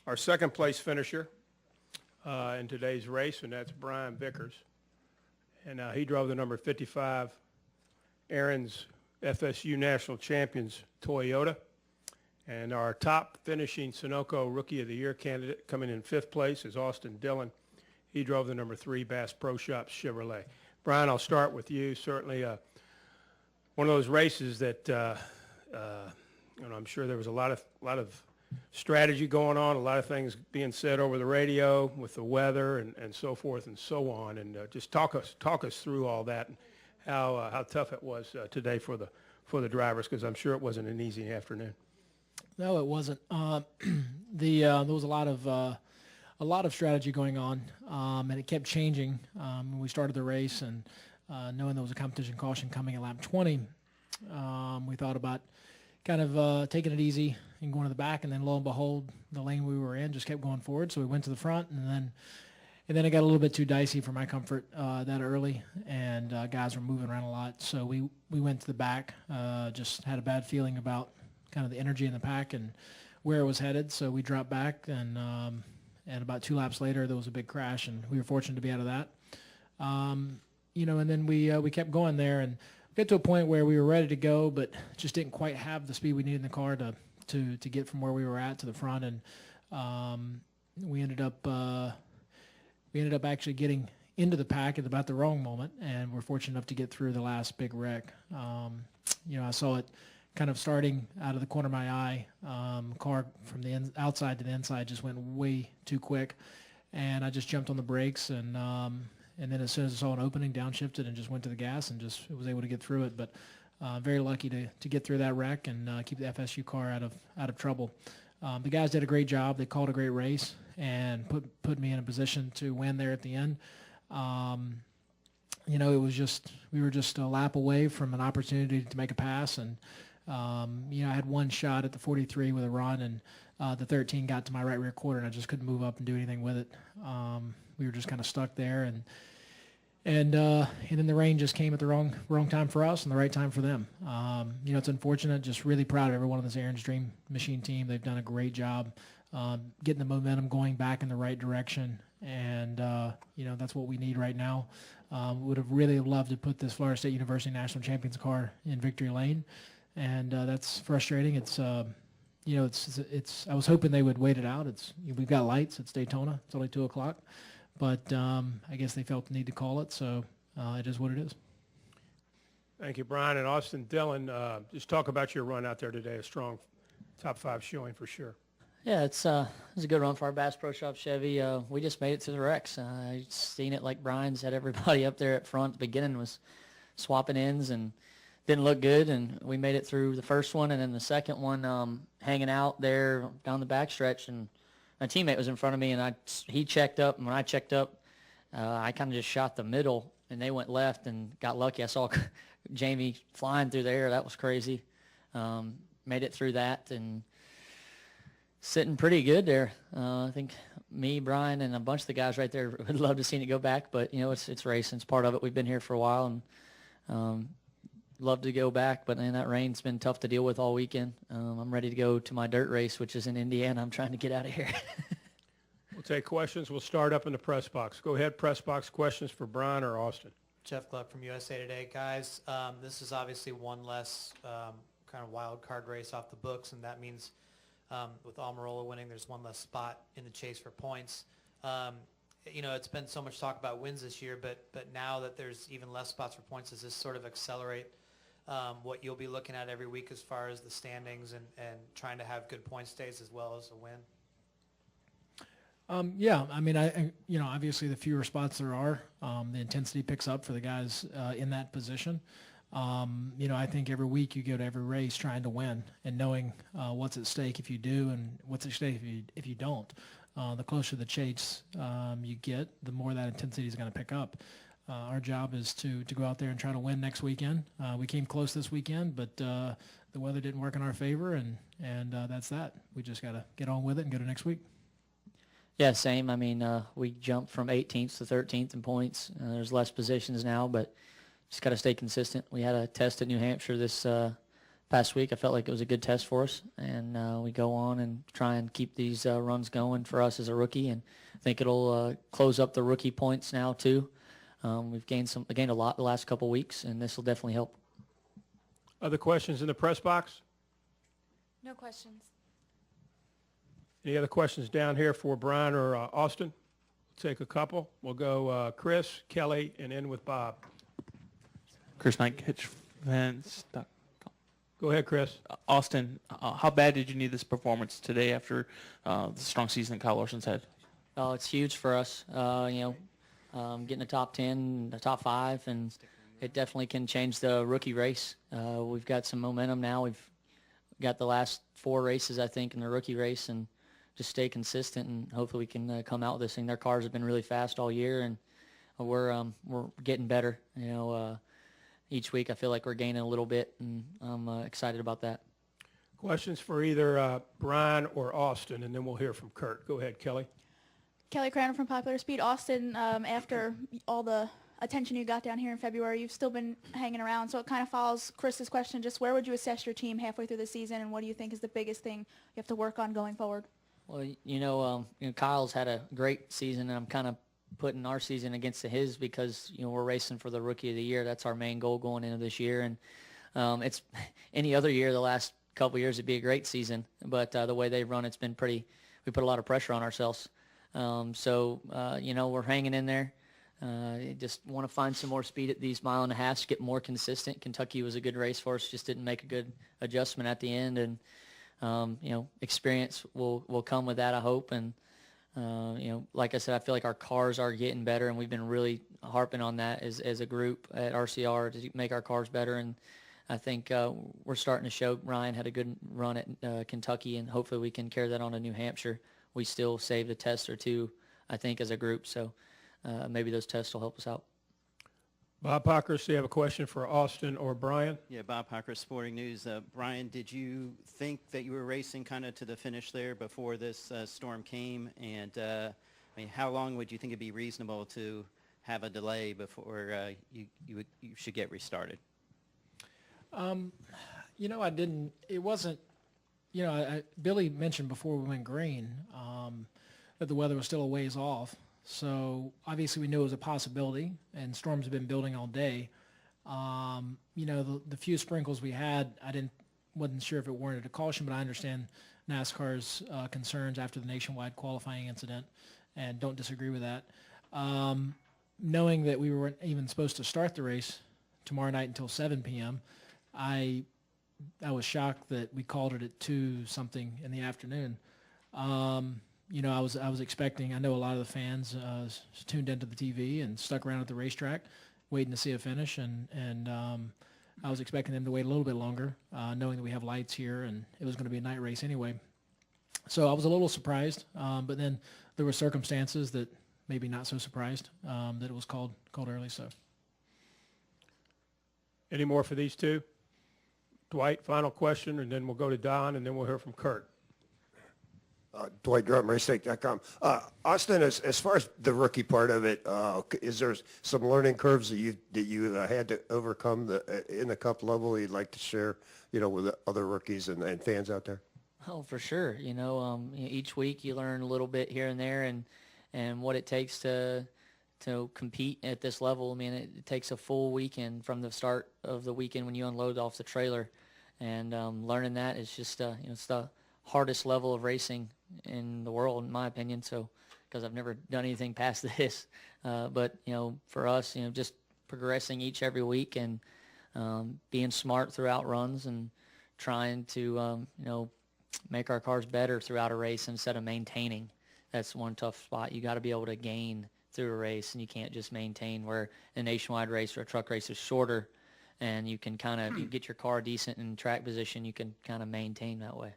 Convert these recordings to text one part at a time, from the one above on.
our second place finisher in today's race, and that's Brian Vickers. And he drove the number 55 Aaron's FSU National Champions Toyota. And our top finishing Sunoco Rookie of the Year candidate coming in 5th place is Austin Dillon. He drove the number 3 Bass Pro Shops Chevrolet. Brian, I'll start with you. Certainly one of those races that I'm sure there was a lot of strategy going on, a lot of things being said over the radio with the weather and so forth and so on. And just talk us through all that and how tough it was today for the drivers, because I'm sure it wasn't an easy afternoon. No, it wasn't. There was a lot of strategy going on, and it kept changing when we started the race. And knowing there was a competition caution coming at lap 20, we thought about kind of taking it easy and going to the back. And then lo and behold, the lane we were in just kept going forward. So we went to the front, and then it got a little bit too dicey for my comfort that early, and guys were moving around a lot. So we went to the back. Just had a bad feeling about kind of the energy in the pack and where it was headed. So we dropped back, and about 2 laps later, there was a big crash, and we were fortunate to be out of that. And then we kept going there and get to a point where we were ready to go, but just didn't quite have the speed we needed in the car to get from where we were at to the front. And we ended up actually getting into the pack at about the wrong moment, and we're fortunate enough to get through the last big wreck. I saw it kind of starting out of the corner of my eye. Car from the outside to the inside just went way too quick, and I just jumped on the brakes, and then as soon as I saw an opening, downshifted and just went to the gas and just was able to get through it. But very lucky to get through that wreck and keep the FSU car out of trouble. The guys did a great job. They called a great race and put me in a position to win there at the end. It was we were just a lap away from an opportunity to make a pass, and I had one shot at the 43 with a run, and the 13 got to my right rear quarter, and I just couldn't move up and do anything with it. We were just kind of stuck there, and then the rain just came at the wrong time for us and the right time for them. It's unfortunate. Just really proud of everyone on this Aaron's Dream Machine team. They've done a great job getting the momentum going back in the right direction, and that's what we need right now. Would have really loved to put this Florida State University National Champions car in victory lane, and that's frustrating. It's I was hoping they would wait it out. We've got lights. It's Daytona. It's only 2 o'clock. But I guess they felt the need to call it, so it is what it is. Thank you, Brian. And Austin Dillon, just talk about your run out there today, a strong top 5 showing for sure. Yeah, it was a good run for our Bass Pro Shop Chevy. We just made it to the wrecks. I seen it like Brian said. Everybody up there at front at the beginning was swapping ends and didn't look good, and we made it through the first one, and then the second one hanging out there down the backstretch, and my teammate was in front of me, and he checked up, and when I checked up, I kind of just shot the middle, and they went left and got lucky. I saw Jamie flying through the air. That was crazy. Made it through that and sitting pretty good there. I think me, Brian, and a bunch of the guys right there would love to see it go back, but, it's racing. It's part of it. We've been here for a while, and love to go back, but man, that rain's been tough to deal with all weekend. I'm ready to go to my dirt race, which is in Indiana. I'm trying to get out of here. We'll take questions. We'll start up in the press box. Go ahead, press box. Questions for Brian or Austin? Jeff Gluck from USA Today. Guys, this is obviously one less kind of wild card race off the books, and that means with Almirola winning, there's one less spot in the chase for points. It's been so much talk about wins this year, but now that there's even less spots for points, does this sort of accelerate what you'll be looking at every week as far as the standings and trying to have good point stays as well as a win? Yeah, I mean, obviously the fewer spots there are, the intensity picks up for the guys in that position. I think every week you go to every race trying to win and knowing what's at stake if you do and what's at stake if you don't. The closer the chase you get, the more that intensity is going to pick up. Our job is to go out there and try to win next weekend. We came close this weekend, but the weather didn't work in our favor, and that's that. We just got to get on with it and go to next week. Yeah, same. I mean, we jumped from 18th to 13th in points. There's less positions now, but just got to stay consistent. We had a test at New Hampshire this past week, I felt like it was a good test for us, and we go on and try and keep these runs going for us as a rookie, and I think it'll close up the rookie points now too. We've gained a lot the last couple weeks, and this will definitely help. Other questions in the press box? No questions. Any other questions down here for Brian or Austin? We'll take a couple. We'll go Chris, Kelly, and end with Bob. Chris Knight, hitchfans.com. Go ahead, Chris. Austin, how bad did you need this performance today after the strong season that Kyle Larson's had? Oh, it's huge for us. Getting the top 10, the top 5, and it definitely can change the rookie race. We've got some momentum now. We've got the last 4 races, I think, in the rookie race, and just stay consistent, and hopefully we can come out with this thing. Their cars have been really fast all year, and we're getting better. Each week I feel like we're gaining a little bit, and I'm excited about that. Questions for either Brian or Austin, and then we'll hear from Kurt. Go ahead, Kelly. Kelly Crowder from Popular Speed. Austin, after all the attention you got down here in February, you've still been hanging around, so it kind of follows Chris's question. Just where would you assess your team halfway through the season, and what do you think is the biggest thing you have to work on going forward? Well, Kyle's had a great season, and I'm kind of putting our season against his because, we're racing for the Rookie of the Year. That's our main goal going into this year. And it's any other year, the last couple of years, it'd be a great season. But the way they've run, it's been we put a lot of pressure on ourselves. We're hanging in there. Just want to find some more speed at these mile and a half, get more consistent. Kentucky was a good race for us, just didn't make a good adjustment at the end. And, experience will come with that, I hope. And, like I said, I feel like our cars are getting better, and we've been really harping on that as a group at RCR to make our cars better. And I think we're starting to show. Ryan had a good run at Kentucky, and hopefully we can carry that on to New Hampshire. We still saved a test or two, I think, as a group. So maybe those tests will help us out. Bob Pockers, do you have a question for Austin or Brian? Yeah, Bob Pockers, Sporting News. Brian, did you think that you were racing kind of to the finish there before this storm came? And, how long would you think it'd be reasonable to have a delay before you should get restarted? I didn't. It wasn't. Billy mentioned before we went green that the weather was still a ways off. So obviously we knew it was a possibility, and storms have been building all day. The few sprinkles we had, wasn't sure if it warranted a caution, but I understand NASCAR's concerns after the nationwide qualifying incident, and don't disagree with that. Knowing that we weren't even supposed to start the race tomorrow night until 7 p.m., I was shocked that we called it at 2-something in the afternoon. I was expecting. I know a lot of the fans tuned into the TV and stuck around at the racetrack, waiting to see a finish, and I was expecting them to wait a little bit longer, knowing that we have lights here and it was going to be a night race anyway. So I was a little surprised, but then there were circumstances that maybe not so surprised that it was called early. So, Any more for these two? Dwight, final question, and then we'll go to Don, and then we'll hear from Kurt. Dwight Grubb, RaceTech.com. Austin, as far as the rookie part of it, is there some learning curves that you had to overcome in the Cup level you'd like to share, with other rookies and fans out there? Oh, for sure. Each week you learn a little bit here and there, and what it takes to compete at this level. It takes a full weekend from the start of the weekend when you unload off the trailer, and learning that is just it's the hardest level of racing in the world, in my opinion. So, because I've never done anything past this, but for us, just progressing every week and being smart throughout runs and trying to make our cars better throughout a race instead of maintaining. That's one tough spot. You got to be able to gain through a race, and you can't just maintain. Where a nationwide race or a truck race is shorter, and you can you get your car decent in track position, you can kind of maintain that way.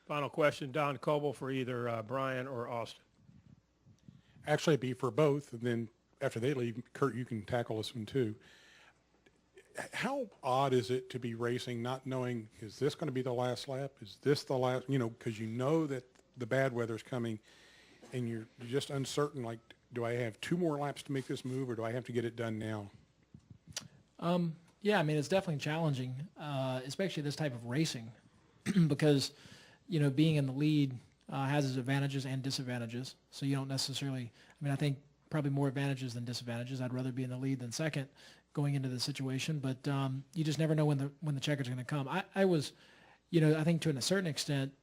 Final question, Don Coble, for either Brian or Austin. Actually, it'd be for both, and then after they leave, Kurt, you can tackle this one too. How odd is it to be racing not knowing, is this going to be the last lap? Is this the last, because you know that the bad weather's coming, and you're just uncertain, like, do I have 2 more laps to make this move, or do I have to get it done now? Yeah, I mean, it's definitely challenging, especially this type of racing, because, being in the lead has its advantages and disadvantages. So you don't necessarily, I think probably more advantages than disadvantages. I'd rather be in the lead than second going into the situation, but you just never know when the checkers are going to come. I was, I think to a certain extent,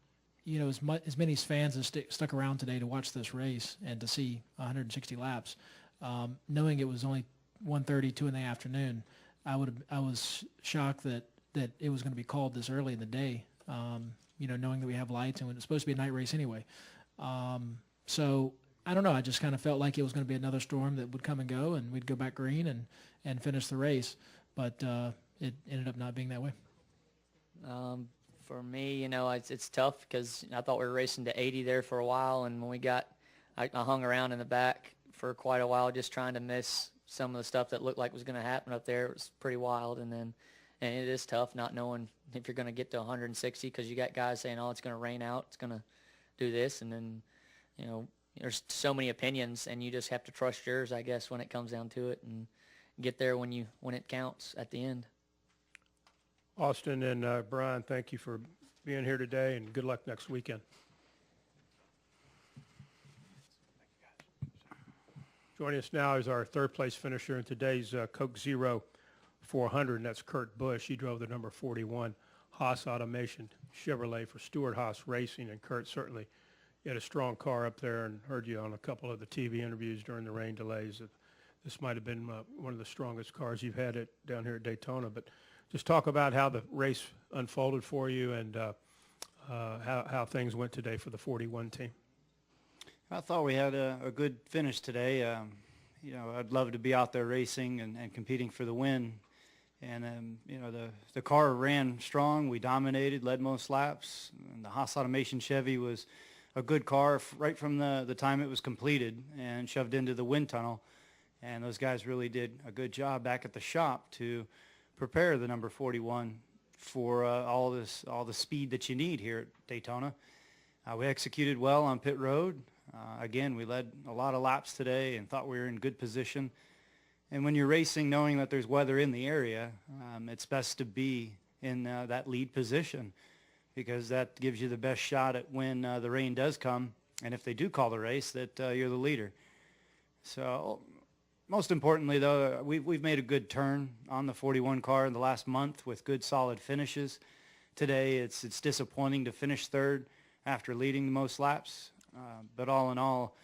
as many fans as stuck around today to watch this race and to see 160 laps, knowing it was only 1:30, 2 in the afternoon, I was shocked that it was going to be called this early in the day. Knowing that we have lights and it's supposed to be a night race anyway. So I don't know. I just kind of felt like it was going to be another storm that would come and go, and we'd go back green and finish the race. But it ended up not being that way. For me, it's tough because I thought we were racing to 80 there for a while, and when I hung around in the back for quite a while just trying to miss some of the stuff that looked like was going to happen up there. It was pretty wild, and it is tough not knowing if you're going to get to 160 because you got guys saying, oh, it's going to rain out, it's going to do this, and then, there's so many opinions, and you just have to trust yours, I guess, when it comes down to it, and get there when it counts at the end. Austin and Brian, thank you for being here today, and good luck next weekend. Joining us now is our third place finisher in today's Coke Zero 400, and that's Kurt Busch. He drove the number 41 Haas Automation Chevrolet for Stuart Haas Racing, and Kurt certainly had a strong car up there, and heard you on a couple of the TV interviews during the rain delays. This might have been one of the strongest cars you've had down here at Daytona, but just talk about how the race unfolded for you and how things went today for the 41 team. I thought we had a good finish today. I'd love to be out there racing and competing for the win. And, the car ran strong. We dominated, led most laps. And the Haas Automation Chevy was a good car right from the time it was completed and shoved into the wind tunnel. And those guys really did a good job back at the shop to prepare the number 41 for all the speed that you need here at Daytona. We executed well on pit road. Again, we led a lot of laps today and thought we were in good position. And when you're racing knowing that there's weather in the area, it's best to be in that lead position because that gives you the best shot at when the rain does come. And if they do call the race, that you're the leader. So most importantly, though, we've made a good turn on the 41 car in the last month with good, solid finishes. Today, it's disappointing to finish third after leading the most laps. But all in all,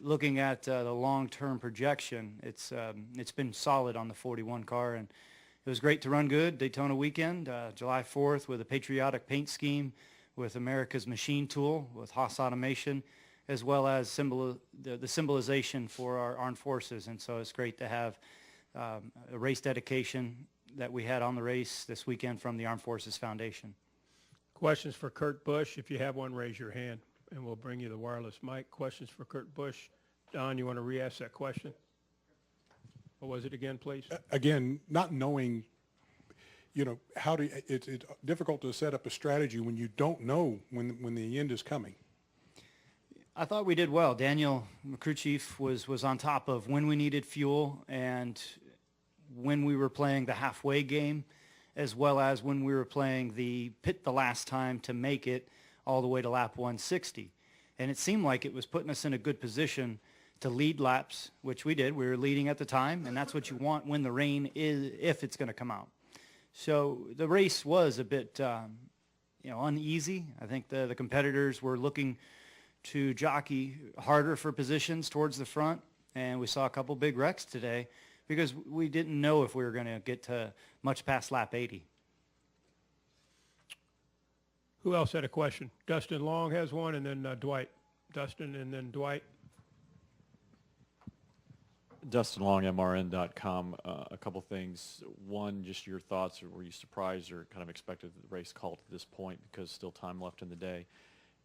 looking at the long-term projection, it's been solid on the 41 car, and it was great to run good Daytona weekend, July 4th, with a patriotic paint scheme with America's Machine Tool, with Haas Automation, as well as the symbolization for our armed forces. And so it's great to have a race dedication that we had on the race this weekend from the Armed Forces Foundation. Questions for Kurt Busch? If you have one, raise your hand, and we'll bring you the wireless mic. Questions for Kurt Busch? Don, you want to re-ask that question? What was it again, please? Again, not knowing, it's difficult to set up a strategy when you don't know when the end is coming. I thought we did well. Daniel, the crew chief, was on top of when we needed fuel and when we were playing the halfway game, as well as when we were playing the pit the last time to make it all the way to lap 160. And it seemed like it was putting us in a good position to lead laps, which we did. We were leading at the time, and that's what you want when the rain is, if it's going to come out. So the race was a bit, uneasy. I think the competitors were looking to jockey harder for positions towards the front, and we saw a couple big wrecks today because we didn't know if we were going to get to much past lap 80. Who else had a question? Dustin Long has one, and then Dwight. Dustin, and then Dwight. Dustin Long, MRN.com. A couple things. One, just your thoughts. Were you surprised or kind of expected the race called at this point because still time left in the day?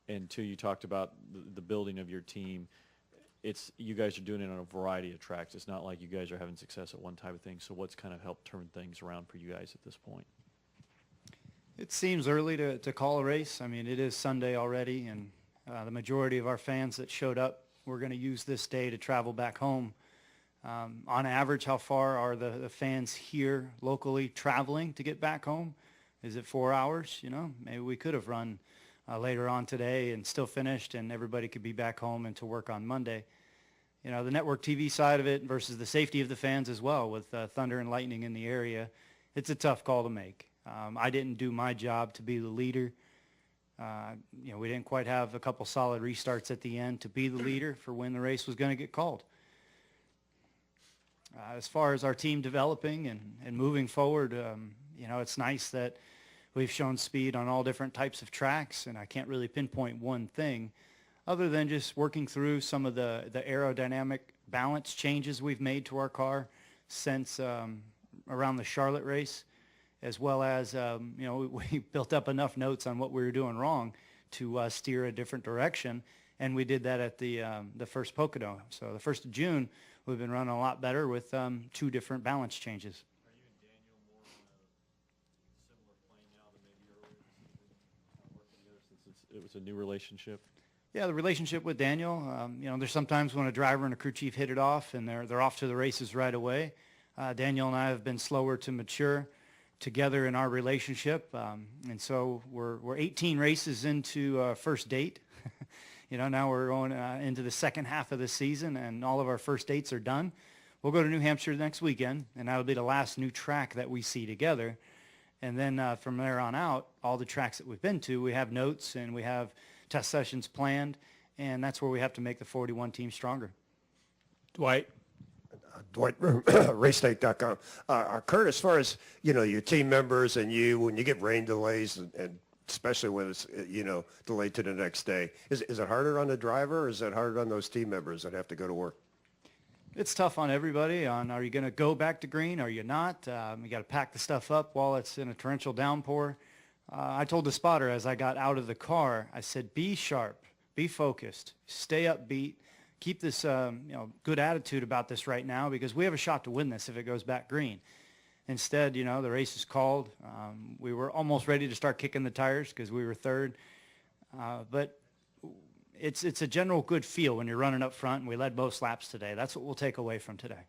And two, you talked about the building of your team. You guys are doing it on a variety of tracks. It's not like you guys are having success at one type of thing. So what's kind of helped turn things around for you guys at this point? It seems early to call a race. I mean, it is Sunday already, and the majority of our fans that showed up were going to use this day to travel back home. On average, how far are the fans here locally traveling to get back home? Is it 4 hours? You know, maybe we could have run later on today and still finished, and everybody could be back home and to work on Monday. You know, the network TV side of it versus the safety of the fans as well, with thunder and lightning in the area, it's a tough call to make. I didn't do my job to be the leader. You know, we didn't quite have a couple solid restarts at the end to be the leader for when the race was going to get called. As far as our team developing and moving forward, you know, it's nice that we've shown speed on all different types of tracks, and I can't really pinpoint one thing other than just working through some of the aerodynamic balance changes we've made to our car since around the Charlotte race, as well as, you know, we built up enough notes on what we were doing wrong to steer a different direction, and we did that at the first Pocono. So the 1st of June, we've been running a lot better with 2 different balance changes. Are you and Daniel more on a similar plane now than maybe earlier this season, working together since it was a new relationship? Yeah, the relationship with Daniel, you know, there's sometimes when a driver and a crew chief hit it off and they're off to the races right away. Daniel and I have been slower to mature together in our relationship, and so we're 18 races into first date. You know, now we're going into the second half of the season, and all of our first dates are done. We'll go to New Hampshire next weekend, and that'll be the last new track that we see together. And then from there on out, all the tracks that we've been to, we have notes and we have test sessions planned, and that's where we have to make the 41 team stronger. Dwight? Dwight, racestate.com. Kurt, as far as, you know, your team members and you, when you get rain delays and especially when it's, you know, delayed to the next day, is it harder on the driver or is it harder on those team members that have to go to work? It's tough on everybody on, are you going to go back to green? Are you not? You got to pack the stuff up while it's in a torrential downpour. I told the spotter as I got out of the car, I said, be sharp, be focused, stay upbeat, keep this, you know, good attitude about this right now, because we have a shot to win this if it goes back green. Instead, you know, the race is called. We were almost ready to start kicking the tires because we were third. But it's a general good feel when you're running up front, and we led most laps today. That's what we'll take away from today.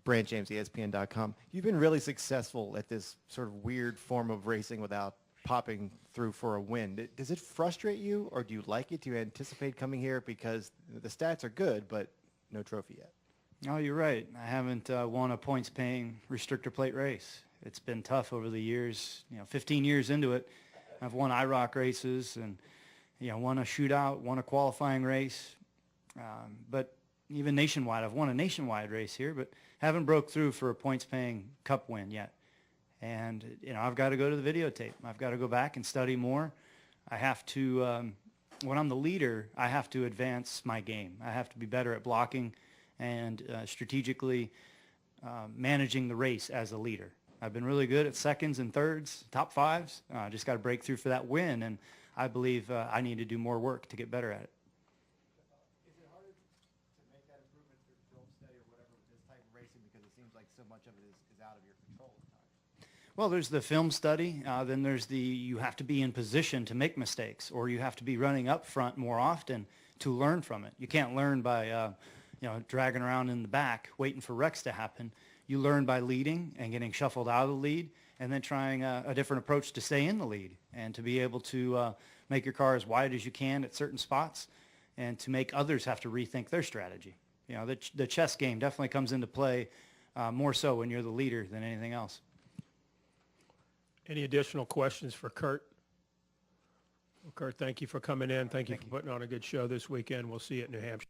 Brant James, ESPN.com. You've been really successful at this sort of weird form of racing without popping through for a win. Does it frustrate you, or do you like it? Do you anticipate coming here because the stats are good, but no trophy yet? Oh, you're right. I haven't won a points-paying restrictor plate race. It's been tough over the years. You know, 15 years into it, I've won IROC races and, you know, won a shootout, won a qualifying race. But even nationwide, I've won a nationwide race here, but haven't broke through for a points-paying cup win yet. And, you know, I've got to go to the videotape. I've got to go back and study more. I have to, when I'm the leader, I have to advance my game. I have to be better at blocking and strategically managing the race as a leader. I've been really good at seconds and thirds, top fives. Just got to break through for that win, and I believe I need to do more work to get better at it. Is it harder to make that improvement through film study or whatever with this type of racing, because it seems like so much of it is out of your control at times? Well, there's the film study. Then there's you have to be in position to make mistakes, or you have to be running up front more often to learn from it. You can't learn by you know, dragging around in the back, waiting for wrecks to happen. You learn by leading and getting shuffled out of the lead, and then trying a different approach to stay in the lead and to be able to make your car as wide as you can at certain spots, and to make others have to rethink their strategy. You know, the chess game definitely comes into play more so when you're the leader than anything else. Any additional questions for Kurt? Well, Kurt, thank you for coming in. Thank you for putting on a good show this weekend. We'll see you at New Hampshire.